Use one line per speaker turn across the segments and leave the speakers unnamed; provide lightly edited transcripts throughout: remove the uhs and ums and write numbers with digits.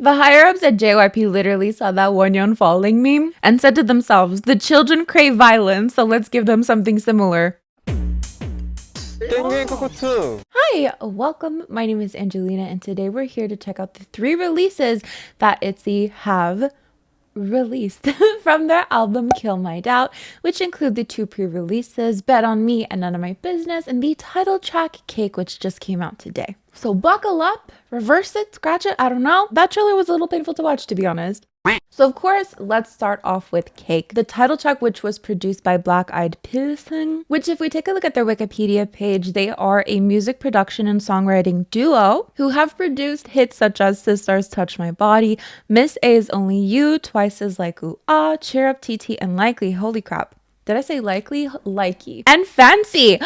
The higher-ups at JYP literally saw that Wonyeon falling meme and said to themselves, the children crave violence, so let's give them something similar. Hi, welcome. My name is Angelina, and today we're here to check out the 3 releases that Itzy have released from their album Kill My Doubt, which include the 2 pre-releases, Bet On Me and None of My Business, and the title track Cake, which just came out today. So buckle up, reverse it, scratch it, I don't know. That trailer was a little painful to watch, to be honest. So of course, let's start off with Cake, the title track, which was produced by Black Eyed Peas, which if we take a look at their Wikipedia page, they are a music production and songwriting duo who have produced hits such as Sisters Touch My Body, Miss A's Only You, Twice As Like Ooh Ah, Cheer Up TT, and Likely. Holy crap. Did I say likely? Likey. And Fancy.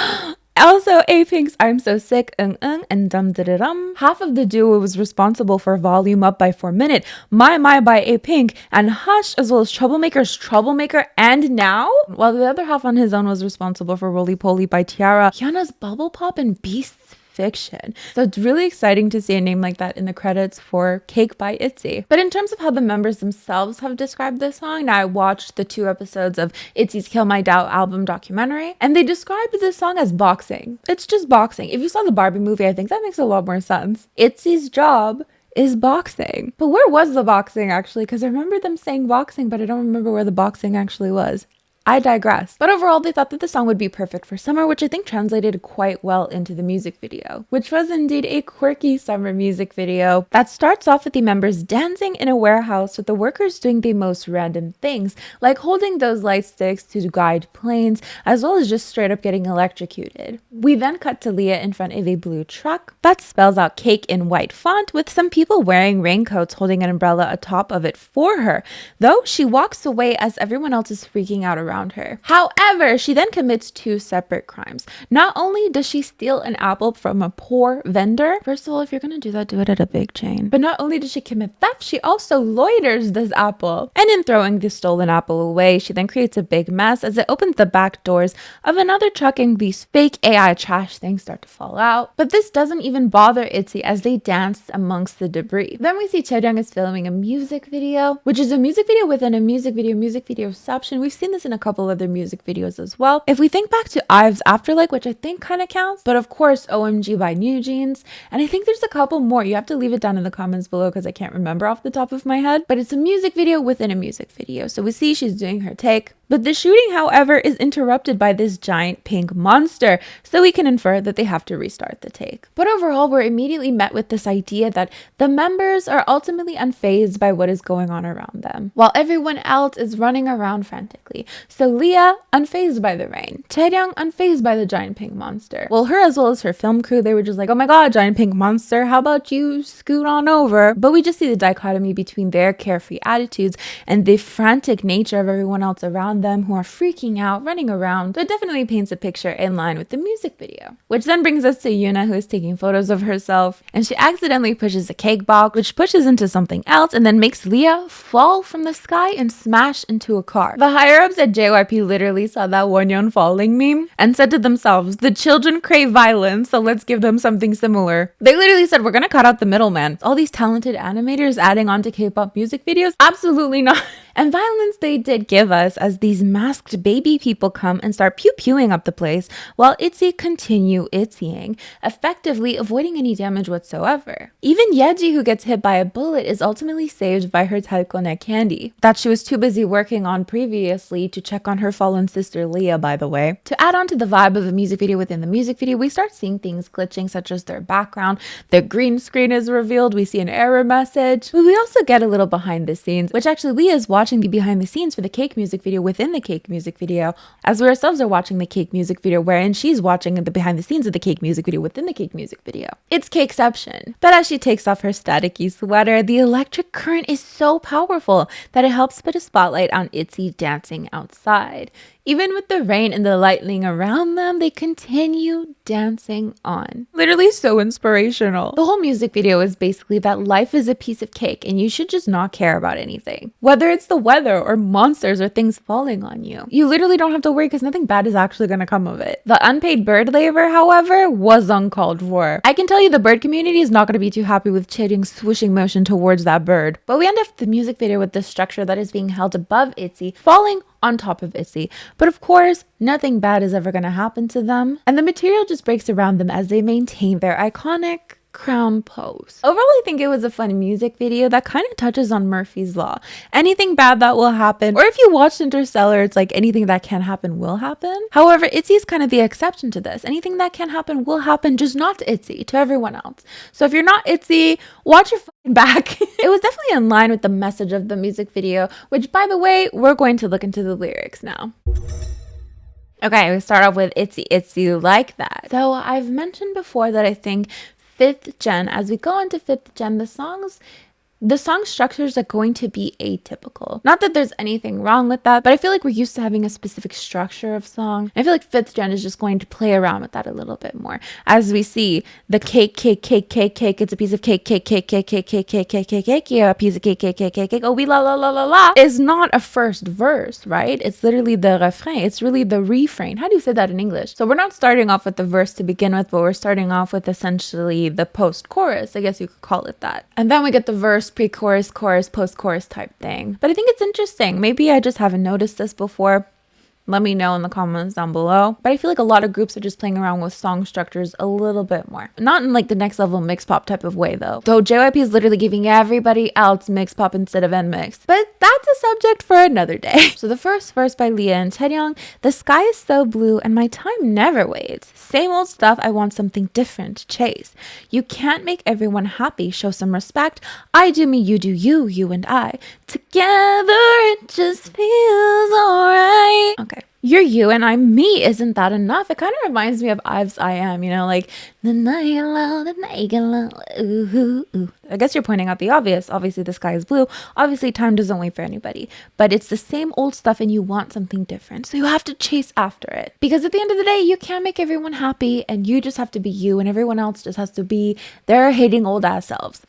Also, A-Pink's I'm So Sick, and Dum Dum Dum. Half of the duo was responsible for Volume Up by 4 Minute, My by A-Pink, and Hush, as well as Troublemaker's Troublemaker and Now, while the other half on his own was responsible for Roly Poly by Tiara, Hyuna's Bubble Pop, and Beast's Fiction. So it's really exciting to see a name like that in the credits for Cake by Itzy. But in terms of how the members themselves have described this song, now I watched the 2 episodes of Itzy's Kill My Doubt album documentary, and they described this song as boxing. It's just boxing. If you saw the Barbie movie, I think that makes a lot more sense. Itzy's job is boxing. But where was the boxing actually? Because I remember them saying boxing, but I don't remember where the boxing actually was. I digress. But overall, they thought that the song would be perfect for summer, which I think translated quite well into the music video, which was indeed a quirky summer music video that starts off with the members dancing in a warehouse with the workers doing the most random things, like holding those light sticks to guide planes, as well as just straight up getting electrocuted. We then cut to Leah in front of a blue truck that spells out Cake in white font, with some people wearing raincoats holding an umbrella atop of it for her, though she walks away as everyone else is freaking out around her. However, she then commits 2 separate crimes. Not only does she steal an apple from a poor vendor, first of all, if you're gonna do that, do it at a big chain. But not only does she commit theft, she also loiters this apple. And in throwing the stolen apple away, she then creates a big mess as it opens the back doors of another truck and these fake AI trash things start to fall out. But this doesn't even bother Itzy as they dance amongst the debris. Then we see Chaeyoung is filming a music video, which is a music video within a music videoception. We've seen this in a couple other music videos as well. If we think back to Ive's Afterlife, which I think kind of counts, but of course OMG by New Jeans, and I think there's a couple more. You have to leave it down in the comments below because I can't remember off the top of my head, but it's a music video within a music video. So we see she's doing her take, but the shooting, however, is interrupted by this giant pink monster, so we can infer that they have to restart the take. But overall, we're immediately met with this idea that the members are ultimately unfazed by what is going on around them, while everyone else is running around frantically. So Leah, unfazed by the rain. Chaeyoung, unfazed by the giant pink monster. Well, her as well as her film crew, they were just like, oh my god, giant pink monster, how about you scoot on over? But we just see the dichotomy between their carefree attitudes and the frantic nature of everyone else around them who are freaking out, running around. So it definitely paints a picture in line with the music video. Which then brings us to Yoona, who is taking photos of herself, and she accidentally pushes a cake box, which pushes into something else and then makes Leah fall from the sky and smash into a car. The higher-ups at JYP literally saw that Wonyeon falling meme and said to themselves, the children crave violence, so let's give them something similar. They literally said, we're gonna cut out the middleman. All these talented animators adding on to K-pop music videos? Absolutely not. And violence they did give us as these masked baby people come and start pew-pewing up the place while Itzy continue Itzying, effectively avoiding any damage whatsoever. Even Yeji, who gets hit by a bullet, is ultimately saved by her Talcone candy that she was too busy working on previously to check on her fallen sister Leah, by the way. To add on to the vibe of a music video within the music video, we start seeing things glitching, such as their background, their green screen is revealed, we see an error message, but we also get a little behind the scenes, which actually Leah is watching the behind the scenes for the Cake music video within the Cake music video, as we ourselves are watching the Cake music video wherein she's watching the behind the scenes of the Cake music video within the Cake music video. It's Cakeception. But as she takes off her staticky sweater, the electric current is so powerful that it helps put a spotlight on Itzy dancing outside. Even with the rain and the lightning around them, they continue dancing on. Literally so inspirational. The whole music video is basically that life is a piece of cake and you should just not care about anything. Whether it's the weather or monsters or things falling on you. You literally don't have to worry because nothing bad is actually going to come of it. The unpaid bird labor, however, was uncalled for. I can tell you the bird community is not going to be too happy with changing swooshing motion towards that bird. But we end up the music video with this structure that is being held above Itzy, falling on top of Itzy. But of course, nothing bad is ever going to happen to them. And the material just breaks around them as they maintain their iconic crown pose. Overall, I think it was a fun music video that kind of touches on Murphy's Law. Anything bad that will happen, or if you watched Interstellar, it's like anything that can happen will happen. However, Itzy is kind of the exception to this. Anything that can happen will happen, just not to Itzy, to everyone else. So if you're not Itzy, watch your fucking back. It was definitely in line with the message of the music video, which, by the way, we're going to look into the lyrics now. Okay, we start off with Itzy, Itzy like that. So I've mentioned before that I think 5th gen, as we go into 5th gen, the song structures are going to be atypical. Not that there's anything wrong with that, but I feel like we're used to having a specific structure of song. I feel like 5th gen is just going to play around with that a little bit more. As we see the cake, it's a piece of cake, yeah, a piece of cake, oh, we la la la la la, is not a first verse, right? It's literally the refrain. It's really the refrain. How do you say that in English? So we're not starting off with the verse to begin with, but we're starting off with essentially the post-chorus. I guess you could call it that. And then we get the verse, pre-chorus, chorus, post-chorus type thing. But I think it's interesting. Maybe I just haven't noticed this before. Let me know in the comments down below. But I feel like a lot of groups are just playing around with song structures a little bit more. Not in like the next level mix pop type of way though. Though JYP is literally giving everybody else mix pop instead of NMix. But that's a subject for another day. So the first verse by Leah and Taeyong, the sky is so blue and my time never waits. Same old stuff, I want something different to chase. You can't make everyone happy, show some respect. I do me, you do you, you and I. Together it just feels alright. Okay. You're you and I'm me. Isn't that enough? It kind of reminds me of Ives I Am, you know, like the night alone, the night alone, ooh, ooh. I guess you're pointing out the obvious. Obviously, the sky is blue. Obviously, time doesn't wait for anybody. But it's the same old stuff and you want something different. So you have to chase after it. Because at the end of the day, you can't make everyone happy and you just have to be you and everyone else just has to be their hating old ass selves.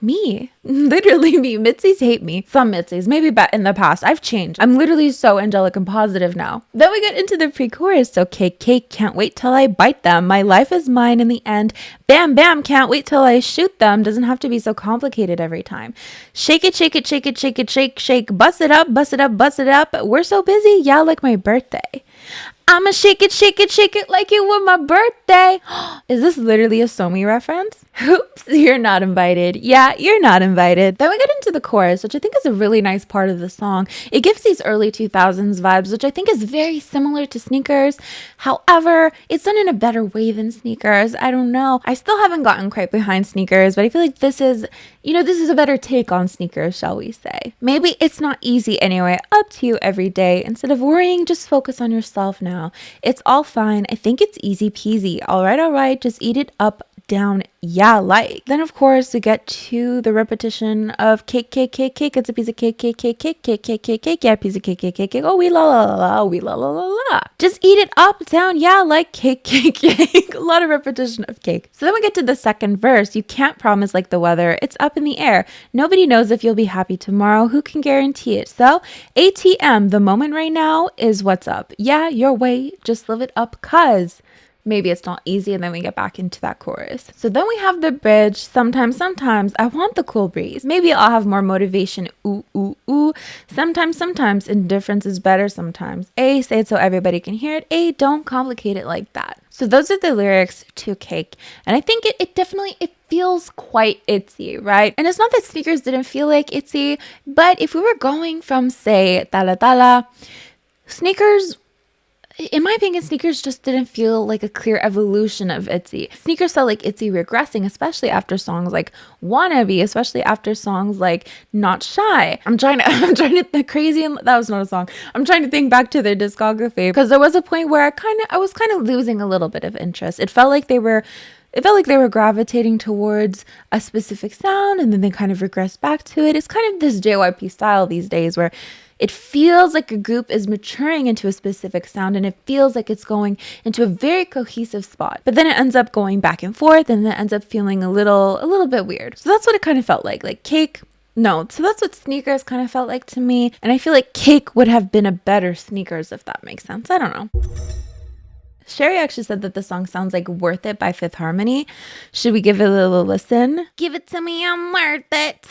Me. Literally me. Mitzies hate me. Some Mitzies. Maybe in the past. I've changed. I'm literally so angelic and positive now. Then we get into the pre-chorus. So cake, can't wait till I bite them. My life is mine in the end. Bam, bam, can't wait till I shoot them. Doesn't have to be so complicated every time. Shake it, shake it, shake it, shake it, shake, shake. Bust it up, bust it up, bust it up. We're so busy. Yeah, like my birthday. I'ma shake it, shake it, shake it like it was my birthday. Is this literally a Somi reference? Oops, you're not invited. Yeah, you're not invited. Then we get into the chorus, which I think is a really nice part of the song. It gives these early 2000s vibes, which I think is very similar to Sneakers. However, it's done in a better way than Sneakers. I don't know. I still haven't gotten quite behind Sneakers, but I feel like this is a better take on Sneakers, shall we say. Maybe it's not easy anyway. Up to you every day. Instead of worrying, just focus on yourself now. It's all fine. I think it's easy peasy. All right. Just eat it up, down, yeah, like. Then of course we get to the repetition of cake. It's a piece of cake, yeah, piece of cake. Oh, we la la la, we la la la la. Just eat it up, down, yeah, like cake. A lot of repetition of cake. So then we get to the second verse. You can't promise like the weather. It's up in the air. Nobody knows if you'll be happy tomorrow. Who can guarantee it? So ATM, the moment right now is what's up. Yeah, your way. Just live it up, cause maybe it's not easy, and then we get back into that chorus. So then we have the bridge. Sometimes I want the cool breeze. Maybe I'll have more motivation. Ooh, ooh, ooh. Sometimes indifference is better. Sometimes A, say it so everybody can hear it. A, don't complicate it like that. So those are the lyrics to Cake, and I think it definitely feels quite Itzy, right? And it's not that Sneakers didn't feel like Itzy, but if we were going from, say, Tala Tala, Sneakers, in my opinion, Sneakers just didn't feel like a clear evolution of Itzy. Sneakers felt like Itzy regressing, especially after songs like Wannabe, especially after songs like Not Shy. I'm trying to think crazy, and that was not a song. I'm trying to think back to their discography because there was a point where I was kind of losing a little bit of interest. It felt like they were It felt like they were gravitating towards a specific sound and then they kind of regressed back to it. It's kind of this JYP style these days where it feels like a group is maturing into a specific sound and it feels like it's going into a very cohesive spot. But then it ends up going back and forth and it ends up feeling a little bit weird. So that's what it kind of felt like Cake. No, so that's what Sneakers kind of felt like to me. And I feel like Cake would have been a better Sneakers if that makes sense. I don't know. Sherry actually said that the song sounds like Worth It by Fifth Harmony. Should we give it a little listen? Give it to me, I'm worth it.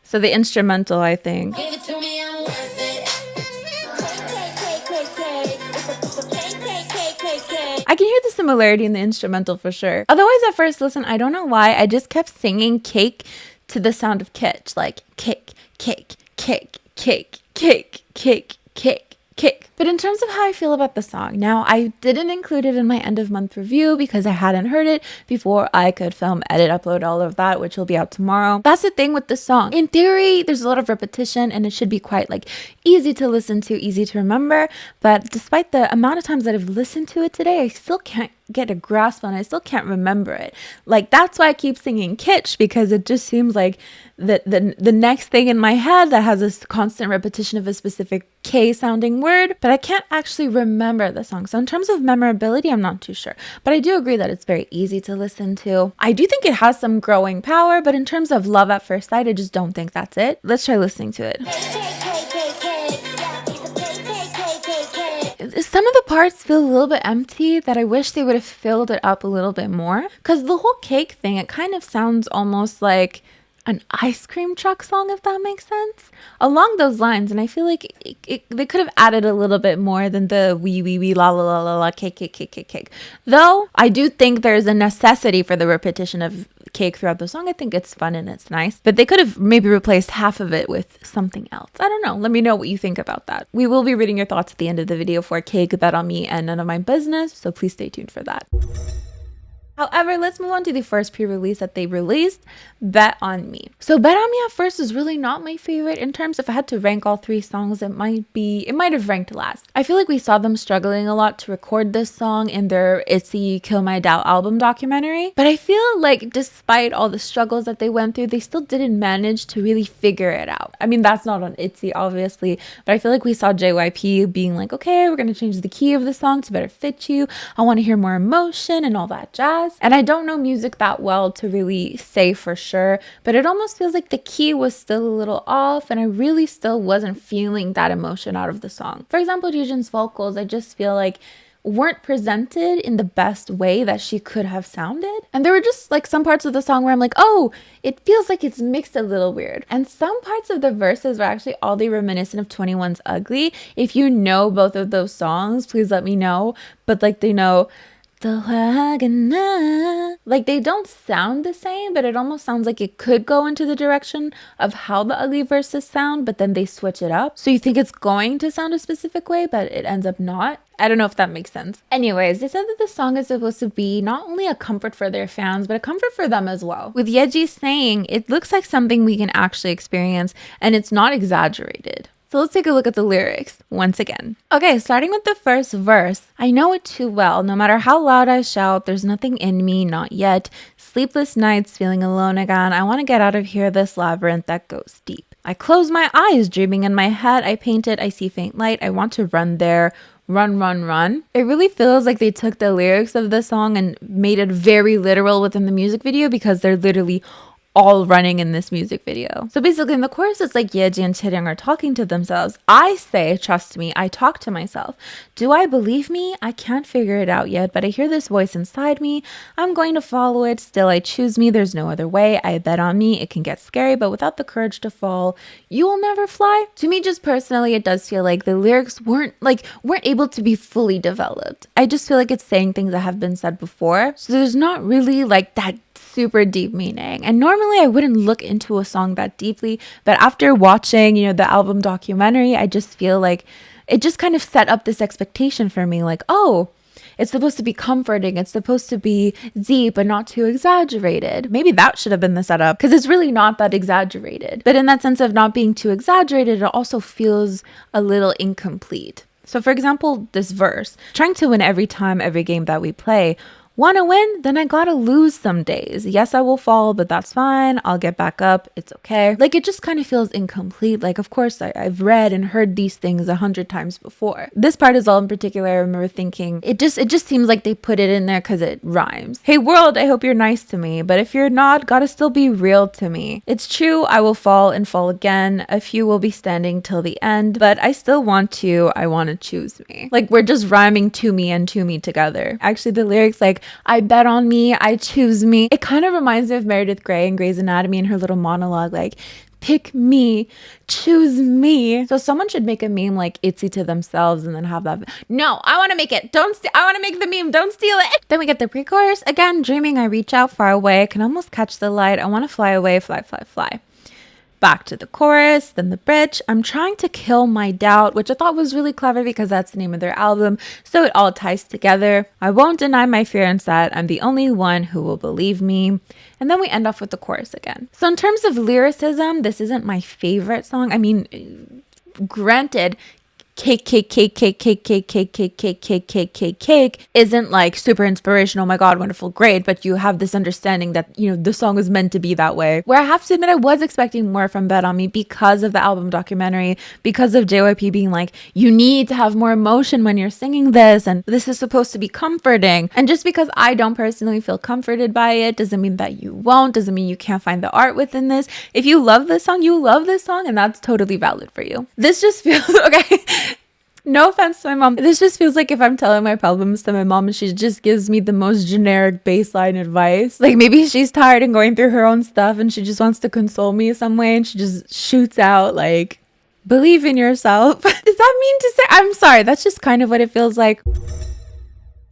So the instrumental, I think. Give it to me, I'm worth it. I can hear the similarity in the instrumental for sure. Otherwise, at first listen, I don't know why, I just kept singing Cake to the sound of Kitsch. Like cake, cake, cake, cake, cake, cake, cake, cake. But in terms of how I feel about the song, now I didn't include it in my end of month review because I hadn't heard it before I could film, edit, upload all of that, which will be out tomorrow. That's the thing with the song. In theory, there's a lot of repetition and it should be quite like easy to listen to, easy to remember. But despite the amount of times that I've listened to it today, I still can't get a grasp on it. I still can't remember it. Like that's why I keep singing Kitsch, because it just seems like the next thing in my head that has this constant repetition of a specific K sounding word, but I can't actually remember the song. So in terms of memorability, I'm not too sure, but I do agree that it's very easy to listen to. I do think it has some growing power, but in terms of love at first sight, I just don't think that's it. Let's try listening to it. Some of the parts feel a little bit empty that I wish they would have filled it up a little bit more, because the whole cake thing, it kind of sounds almost like an ice cream truck song, if that makes sense, along those lines. And I feel like they could have added a little bit more than the wee la la la la la cake cake cake cake cake. Though I do think there's a necessity for the repetition of cake throughout the song. I think it's fun and it's nice, but they could have maybe replaced half of it with something else. I don't know. Let me know what you think about that. We will be reading your thoughts at the end of the video for Cake, That On Me, and None of My Business, so please stay tuned for that. However, let's move on to the first pre-release that they released, Bet On Me. So Bet On Me at first is really not my favorite. In terms of, if I had to rank all three songs, it might have ranked last. I feel like we saw them struggling a lot to record this song in their Itzy Kill My Doubt album documentary. But I feel like despite all the struggles that they went through, they still didn't manage to really figure it out. I mean, that's not on Itzy, obviously, but I feel like we saw JYP being like, okay, we're going to change the key of the song to better fit you. I want to hear more emotion and all that jazz. And I don't know music that well to really say for sure, but it almost feels like the key was still a little off and I really still wasn't feeling that emotion out of the song. For example, Yujin's vocals, I just feel like weren't presented in the best way that she could have sounded. And there were just like some parts of the song where I'm like, oh, it feels like it's mixed a little weird. And some parts of the verses were actually oddly reminiscent of 21's Ugly. If you know both of those songs, please let me know. But like, they know, like they don't sound the same, but it almost sounds like it could go into the direction of how the Ugly verses sound, but then they switch it up. So you think it's going to sound a specific way, but it ends up not. I don't know if that makes sense. Anyways, they said that the song is supposed to be not only a comfort for their fans, but a comfort for them as well. With Yeji saying, it looks like something we can actually experience and it's not exaggerated. So let's take a look at the lyrics once again. Okay, starting with the first verse. I know it too well. No matter how loud I shout, there's nothing in me, not yet. Sleepless nights, feeling alone again. I want to get out of here, this labyrinth that goes deep. I close my eyes, dreaming in my head. I paint it, I see faint light. I want to run there. Run, run, run. It really feels like they took the lyrics of the song and made it very literal within the music video, because they're literally all running in this music video. So basically in the chorus, it's like Yeji and Chaeryeong are talking to themselves. I say, trust me, I talk to myself. Do I believe me? I can't figure it out yet, but I hear this voice inside me. I'm going to follow it. Still, I choose me. There's no other way. I bet on me. It can get scary, but without the courage to fall, you will never fly. To me, just personally, it does feel like the lyrics weren't able to be fully developed. I just feel like it's saying things that have been said before. So there's not really like that super deep meaning. And normally I wouldn't look into a song that deeply, but after watching, the album documentary, I just feel like it just kind of set up this expectation for me, like, oh, it's supposed to be comforting, it's supposed to be deep but not too exaggerated. Maybe that should have been the setup, because it's really not that exaggerated. But in that sense of not being too exaggerated, it also feels a little incomplete. So for example, this verse, trying to win every time, every game that we play. Want to win? Then I gotta lose some days. Yes, I will fall, but that's fine. I'll get back up. It's okay. Like, it just kind of feels incomplete. Like, of course, I've read and heard these things 100 times before. This part is all in particular. I remember thinking, it just seems like they put it in there because it rhymes. Hey world, I hope you're nice to me, but if you're not, gotta still be real to me. It's true, I will fall and fall again. A few will be standing till the end, but I still want to. I want to choose me. Like, we're just rhyming to me and to me together. Actually, the lyrics like, I bet on me, I choose me. It kind of reminds me of Meredith Grey in Grey's Anatomy and her little monologue, like, pick me, choose me. So someone should make a meme like Itzy to themselves and then have that. No, I want to make it. I want to make the meme. Don't steal it. Then we get the pre-chorus. Again, dreaming, I reach out far away. I can almost catch the light. I want to fly away, fly, fly, fly. Back to the chorus, then the bridge. I'm trying to kill my doubt, which I thought was really clever because that's the name of their album, so it all ties together. I won't deny my fear and sad. I'm the only one who will believe me. And then we end off with the chorus again. So in terms of lyricism, this isn't my favorite song. I mean, granted, cake isn't like super inspirational, oh my god, wonderful, great, but you have this understanding that, you know, the song was meant to be that way. Where I have to admit, I was expecting more from Bet On Me because of the album documentary, because of JYP being like, you need to have more emotion when you're singing this, and this is supposed to be comforting. And just because I don't personally feel comforted by it doesn't mean that you won't, doesn't mean you can't find the art within this. If you love this song, you love this song, and that's totally valid for you. This just feels okay. No offense to my mom. This just feels like if I'm telling my problems to my mom and she just gives me the most generic baseline advice. Like, maybe she's tired and going through her own stuff and she just wants to console me some way and she just shoots out like, believe in yourself. Does that mean to say? I'm sorry. That's just kind of what it feels like.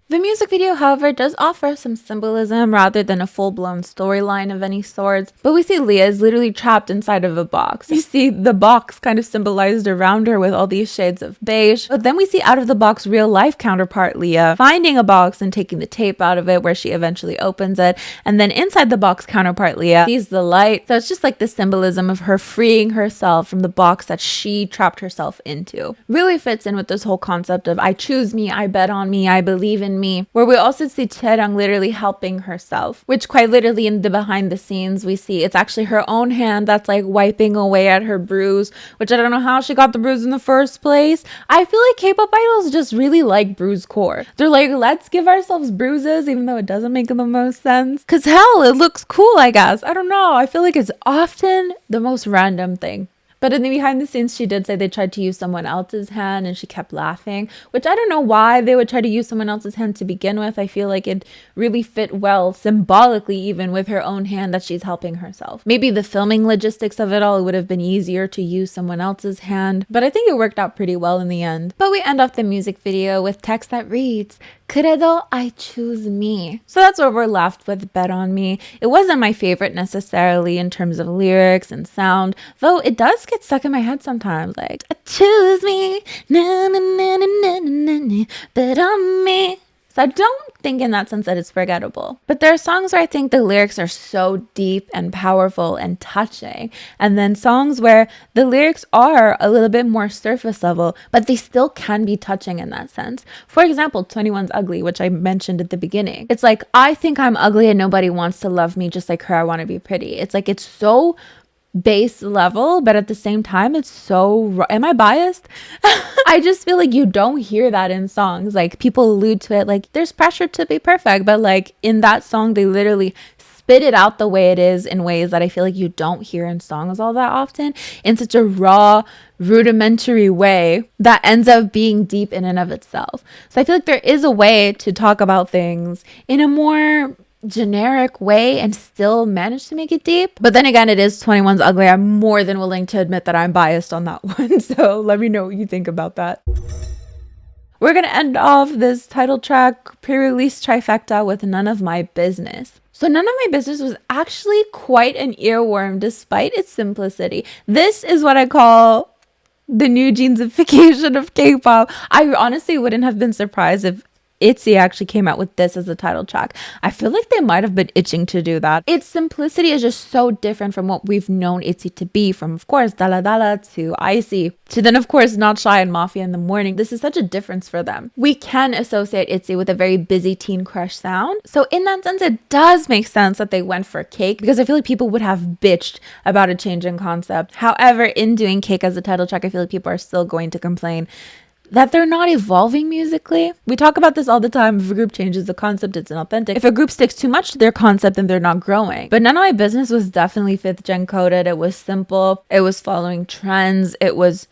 The music video, however, does offer some symbolism rather than a full-blown storyline of any sorts. But we see Leah is literally trapped inside of a box. You see the box kind of symbolized around her with all these shades of beige. But then we see out of the box real-life counterpart Leah finding a box and taking the tape out of it where she eventually opens it. And then inside the box counterpart Leah sees the light. So it's just like the symbolism of her freeing herself from the box that she trapped herself into. Really fits in with this whole concept of I choose me, I bet on me, I believe in me. Where we also see Chaeryeong literally helping herself, which quite literally in the behind the scenes we see it's actually her own hand that's like wiping away at her bruise, which I don't know how she got the bruise in the first place. I feel like K-pop idols just really like bruise core. They're like, let's give ourselves bruises even though it doesn't make the most sense. Cause hell, it looks cool, I guess. I don't know. I feel like it's often the most random thing. But in the behind the scenes, she did say they tried to use someone else's hand and she kept laughing, which I don't know why they would try to use someone else's hand to begin with. I feel like it really fit well symbolically, even with her own hand that she's helping herself. Maybe the filming logistics of it all, it would have been easier to use someone else's hand, but I think it worked out pretty well in the end. But we end off the music video with text that reads, 그래도 I choose me. So that's where we're left with Bet On Me. It wasn't my favorite necessarily in terms of lyrics and sound, though it does get stuck in my head sometimes. Like, I choose me, na na na na na na na, bet on me. So I don't think in that sense that it's forgettable. But there are songs where I think the lyrics are so deep and powerful and touching. And then songs where the lyrics are a little bit more surface level, but they still can be touching in that sense. For example, 21's Ugly, which I mentioned at the beginning. It's like, I think I'm ugly and nobody wants to love me just like her. I want to be pretty. It's like, it's so base level, but at the same time it's so am I biased? I just feel like you don't hear that in songs. Like, people allude to it like there's pressure to be perfect, but like in that song they literally spit it out the way it is in ways that I feel like you don't hear in songs all that often, in such a raw, rudimentary way that ends up being deep in and of itself. So I feel like there is a way to talk about things in a more generic way and still manage to make it deep. But then again, it is 21's Ugly. I'm more than willing to admit that I'm biased on that one. So let me know what you think about that. We're going to end off this title track pre-release trifecta with None of My Business. So None of My Business was actually quite an earworm despite its simplicity. This is what I call the new jeansification of K-pop. I honestly wouldn't have been surprised if Itzy actually came out with this as a title track. I feel like they might have been itching to do that. Its simplicity is just so different from what we've known Itzy to be, from of course Dala Dala to Icy to then of course Not Shy and Mafia in the Morning. This is such a difference for them. We can associate Itzy with a very busy teen crush sound. So in that sense, it does make sense that they went for Cake, because I feel like people would have bitched about a change in concept. However, in doing Cake as a title track, I feel like people are still going to complain that they're not evolving musically. We talk about this all the time. If a group changes the concept, it's inauthentic. If a group sticks too much to their concept, then they're not growing. But None of My Business was definitely 5th gen coded. It was simple. It was following trends. It was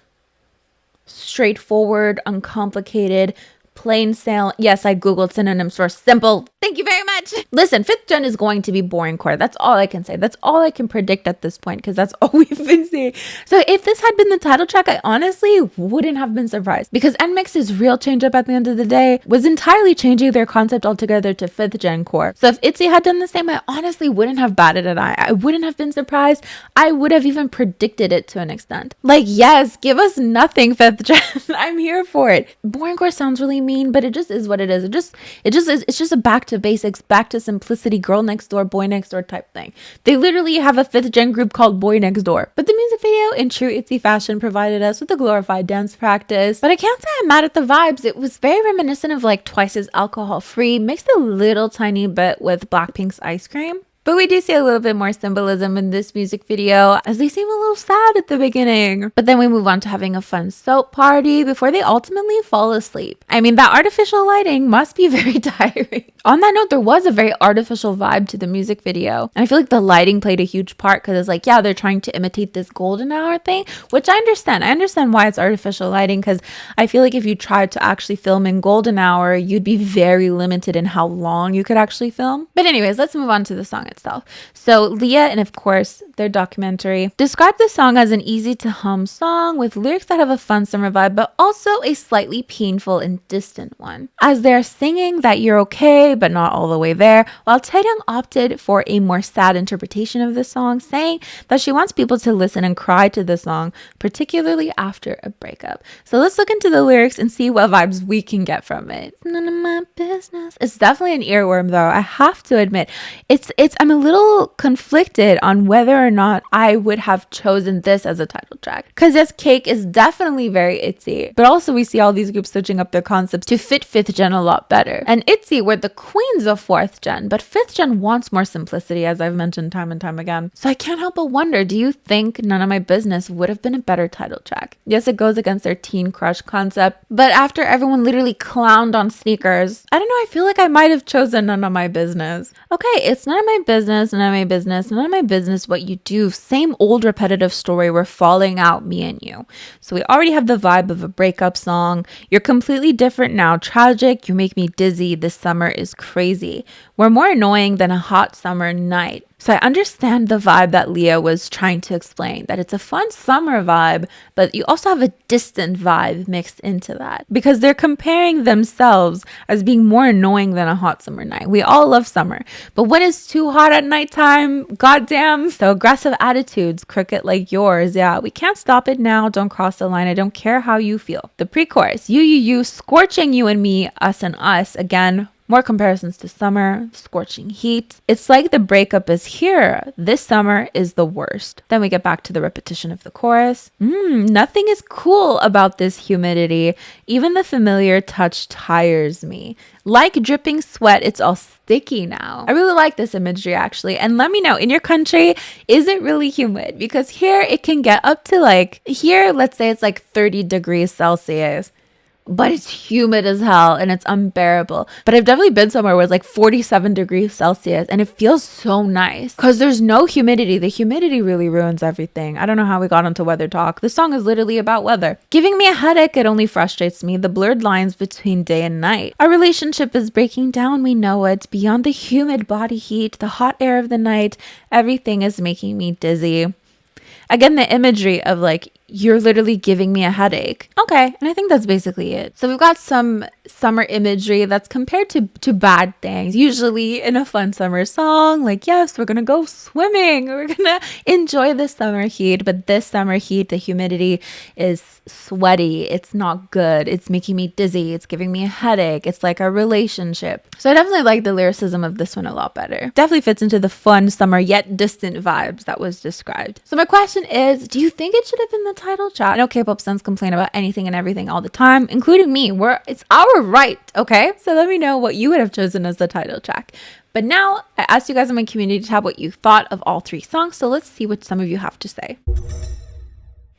straightforward, uncomplicated, plain sail. Yes, I googled synonyms for simple. Thank you very much. Listen, 5th gen is going to be boring core. That's all I can say. That's all I can predict at this point, because that's all we've been seeing. So if this had been the title track, I honestly wouldn't have been surprised, because NMIX's real change up at the end of the day was entirely changing their concept altogether to 5th gen core. So if Itzy had done the same, I honestly wouldn't have batted an eye. I wouldn't have been surprised. I would have even predicted it to an extent. Like, yes, give us nothing 5th gen. I'm here for it. Boring core sounds really mean, but it just is what it is. It's just a back to basics, back to simplicity, girl next door, boy next door type thing. They literally have a 5th gen group called Boy Next Door. But the music video, in true Itzy fashion, provided us with a glorified dance practice. But I can't say I'm mad at the vibes. It was very reminiscent of like Twice's Alcohol Free, mixed a little tiny bit with Blackpink's Ice Cream. But we do see a little bit more symbolism in this music video, as they seem a little sad at the beginning. But then we move on to having a fun soap party before they ultimately fall asleep. I mean, that artificial lighting must be very tiring. On that note, there was a very artificial vibe to the music video. And I feel like the lighting played a huge part, because it's like, yeah, they're trying to imitate this golden hour thing, which I understand. I understand why it's artificial lighting, because I feel like if you tried to actually film in golden hour, you'd be very limited in how long you could actually film. But anyways, let's move on to the song itself. So Leah and of course their documentary described the song as an easy to hum song with lyrics that have a fun summer vibe, but also a slightly painful and distant one, as they're singing that you're okay but not all the way there, while Taeyang opted for a more sad interpretation of the song, saying that she wants people to listen and cry to the song, particularly after a breakup. So let's look into the lyrics and see what vibes we can get from it. None of my business. It's definitely an earworm though, I have to admit. I'm a little conflicted on whether or not I would have chosen this as a title track, because this Cake is definitely very Itzy, but also we see all these groups switching up their concepts to fit 5th gen a lot better. And Itzy were the queens of 4th gen, but 5th gen wants more simplicity, as I've mentioned time and time again. So I can't help but wonder, do you think None of My Business would have been a better title track? Yes, it goes against their teen crush concept, but after everyone literally clowned on sneakers, I don't know, I feel like I might have chosen None of My Business. Okay, it's none of my business, none of my business, none of my business what you do. Same old repetitive story. We're falling out, me and you. So we already have the vibe of a breakup song. You're completely different now. Tragic. You make me dizzy. This summer is crazy. We're more annoying than a hot summer night. So I understand the vibe that Leah was trying to explain, that it's a fun summer vibe, but you also have a distant vibe mixed into that, because they're comparing themselves as being more annoying than a hot summer night. We all love summer, but when it's too hot at nighttime, goddamn. So aggressive attitudes, cricket like yours. Yeah, we can't stop it now. Don't cross the line. I don't care how you feel. The pre-chorus, you, scorching you and me, us and us. Again, more comparisons to summer, scorching heat. It's like the breakup is here. This summer is the worst. Then we get back to the repetition of the chorus. Nothing is cool about this humidity. Even the familiar touch tires me. Like dripping sweat, it's all sticky now. I really like this imagery actually. And let me know, in your country, is it really humid? Because here it can get up to let's say it's like 30 degrees Celsius. But it's humid as hell and it's unbearable. But I've definitely been somewhere where it's like 47 degrees Celsius and it feels so nice because there's no humidity. The humidity really ruins everything. I don't know how we got into weather talk. This song is literally about weather. Giving me a headache, it only frustrates me. The blurred lines between day and night. Our relationship is breaking down, we know it. Beyond the humid body heat, the hot air of the night, everything is making me dizzy. Again, the imagery of like you're literally giving me a headache. Okay, and I think that's basically it. So we've got some summer imagery that's compared to bad things, usually in a fun summer song, like, yes, we're gonna go swimming, we're gonna enjoy the summer heat, but this summer heat, the humidity is sweaty, it's not good, it's making me dizzy, it's giving me a headache, it's like a relationship. So I definitely like the lyricism of this one a lot better. Definitely fits into the fun summer yet distant vibes that was described. So my question is, do you think it should have been the title track? I know K-pop fans complain about anything and everything all the time, including me. It's our right, okay? So let me know what you would have chosen as the title track. But now I asked you guys in my community tab what you thought of all 3 songs, so let's see what some of you have to say.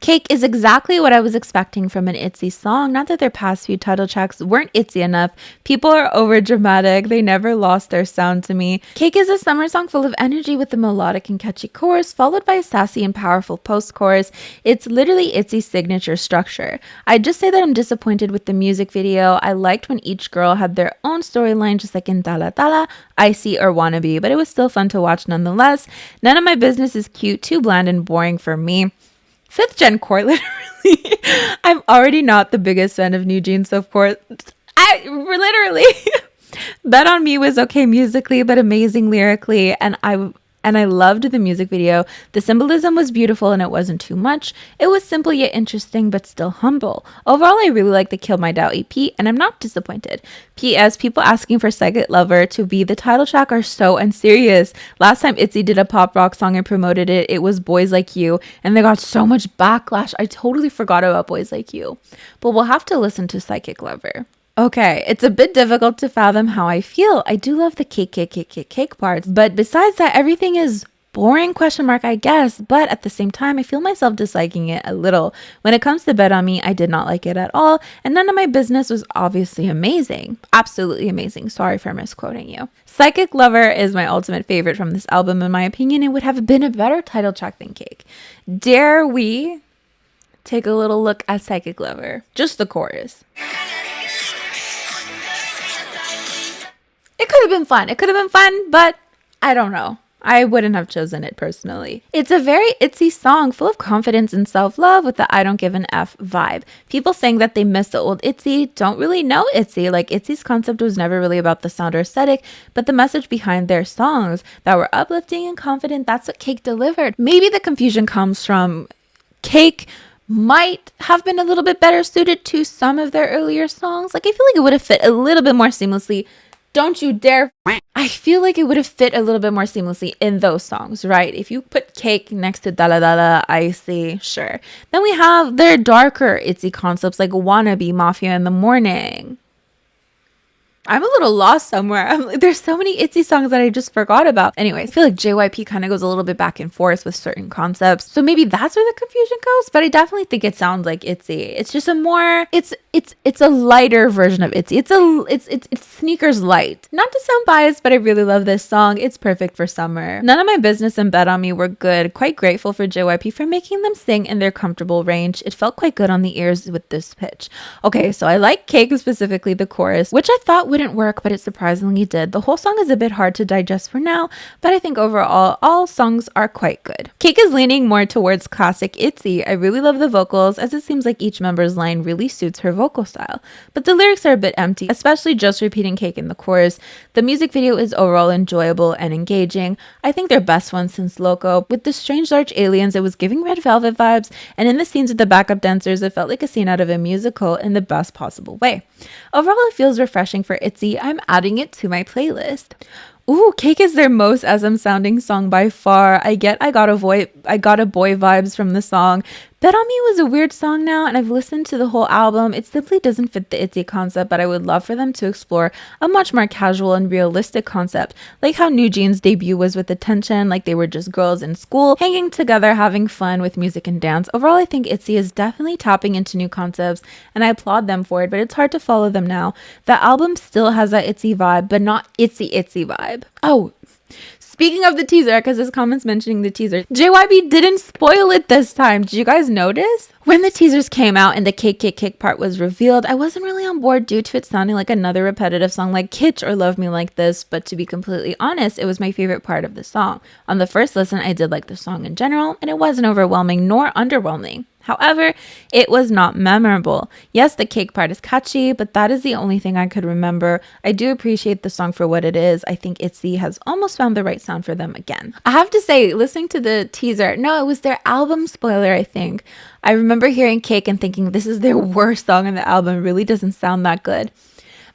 Cake is exactly what I was expecting from an Itzy song. Not that their past few title tracks weren't Itzy enough. People are over dramatic. They never lost their sound to me. Cake is a summer song full of energy with a melodic and catchy chorus, followed by a sassy and powerful post-chorus. It's literally Itzy's signature structure. I'd just say that I'm disappointed with the music video. I liked when each girl had their own storyline, just like in Dala Dala, Icy, or Wannabe, but it was still fun to watch nonetheless. None of My Business is cute, too bland and boring for me. 5th gen core, literally. I'm already not the biggest fan of New Jeans, so of course, literally. Bet on Me was okay musically, but amazing lyrically, and I loved the music video. The symbolism was beautiful and it wasn't too much. It was simple yet interesting, but still humble. Overall, I really like the Kill My Doubt EP, and I'm not disappointed. P.S. People asking for Psychic Lover to be the title track are so unserious. Last time Itzy did a pop rock song and promoted it, it was Boys Like You, and they got so much backlash. I totally forgot about Boys Like You. But we'll have to listen to Psychic Lover. Okay, it's a bit difficult to fathom how I feel. I do love the cake parts, but besides that, everything is boring, I guess. But at the same time, I feel myself disliking it a little. When it comes to Bet on Me, I did not like it at all, and None of My Business was obviously amazing. Absolutely amazing. Sorry for misquoting you. Psychic Lover is my ultimate favorite from this album, in my opinion. It would have been a better title track than Cake. Dare we take a little look at Psychic Lover? Just the chorus. It could have been fun, but I don't know. I wouldn't have chosen it personally. It's a very Itzy song full of confidence and self-love with the I don't give an F vibe. People saying that they miss the old Itzy don't really know Itzy. Like, Itzy's concept was never really about the sound or aesthetic, but the message behind their songs that were uplifting and confident. That's what Cake delivered. Maybe the confusion comes from Cake might have been a little bit better suited to some of their earlier songs. Like, I feel like it would have fit a little bit more seamlessly. Don't you dare. I feel like it would have fit a little bit more seamlessly in those songs, right? If you put Cake next to Dala Dala, Icy, sure. Then we have their darker Itzy concepts like Wannabe, Mafia in the Morning. I'm a little lost somewhere. There's so many Itzy songs that I just forgot about. Anyways, I feel like JYP kind of goes a little bit back and forth with certain concepts. So maybe that's where the confusion goes, but I definitely think it sounds like Itzy. It's just a more, it's a lighter version of Itzy. It's sneakers light. Not to sound biased, but I really love this song. It's perfect for summer. None of My Business and Bet on Me were good. Quite grateful for JYP for making them sing in their comfortable range. It felt quite good on the ears with this pitch. Okay, so I like Cake, specifically the chorus, which I thought wouldn't work, but it surprisingly did. The whole song is a bit hard to digest for now, but I think overall all songs are quite good. Cake is leaning more towards classic Itzy. I really love the vocals, as it seems like each member's line really suits her vocal style, but the lyrics are a bit empty, especially just repeating Cake in the chorus. The music video is overall enjoyable and engaging. I think their best one since Loco. With the strange large aliens, it was giving Red Velvet vibes, and in the scenes with the backup dancers, it felt like a scene out of a musical in the best possible way. Overall, it feels refreshing for Itzy. I'm adding it to my playlist. Ooh, Cake is their most SM sounding song by far. I got a boy vibes from the song. Bet on Me was a weird song now, and I've listened to the whole album. It simply doesn't fit the Itzy concept, but I would love for them to explore a much more casual and realistic concept, like how New Jeans' debut was with attention, like they were just girls in school, hanging together, having fun with music and dance. Overall, I think Itzy is definitely tapping into new concepts, and I applaud them for it, but it's hard to follow them now. The album still has that Itzy vibe, but not Itzy vibe. Oh, speaking of the teaser, because this comment's mentioning the teaser, JYP didn't spoil it this time. Did you guys notice? When the teasers came out and the Cake part was revealed, I wasn't really on board due to it sounding like another repetitive song like Kitsch or Love Me Like This, but to be completely honest, it was my favorite part of the song. On the first listen, I did like the song in general, and it wasn't overwhelming nor underwhelming. However, it was not memorable. Yes, the cake part is catchy, but that is the only thing I could remember. I do appreciate the song for what it is. I think Itzy has almost found the right sound for them again. I have to say, listening to the teaser, no, it was their album spoiler, I think. I remember hearing Cake and thinking this is their worst song in the album. It really doesn't sound that good.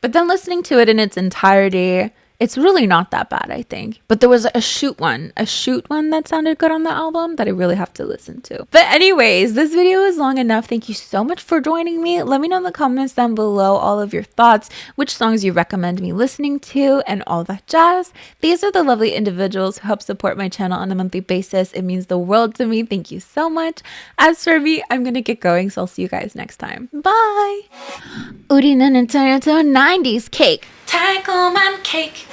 But then listening to it in its entirety, it's really not that bad, I think. But there was a shoot one that sounded good on the album that I really have to listen to. But anyways, this video is long enough. Thank you so much for joining me. Let me know in the comments down below all of your thoughts, which songs you recommend me listening to, and all that jazz. These are the lovely individuals who help support my channel on a monthly basis. It means the world to me. Thank you so much. As for me, I'm gonna get going, so I'll see you guys next time. Bye! 우리는 turn into a 90s cake. 달콤한 cake.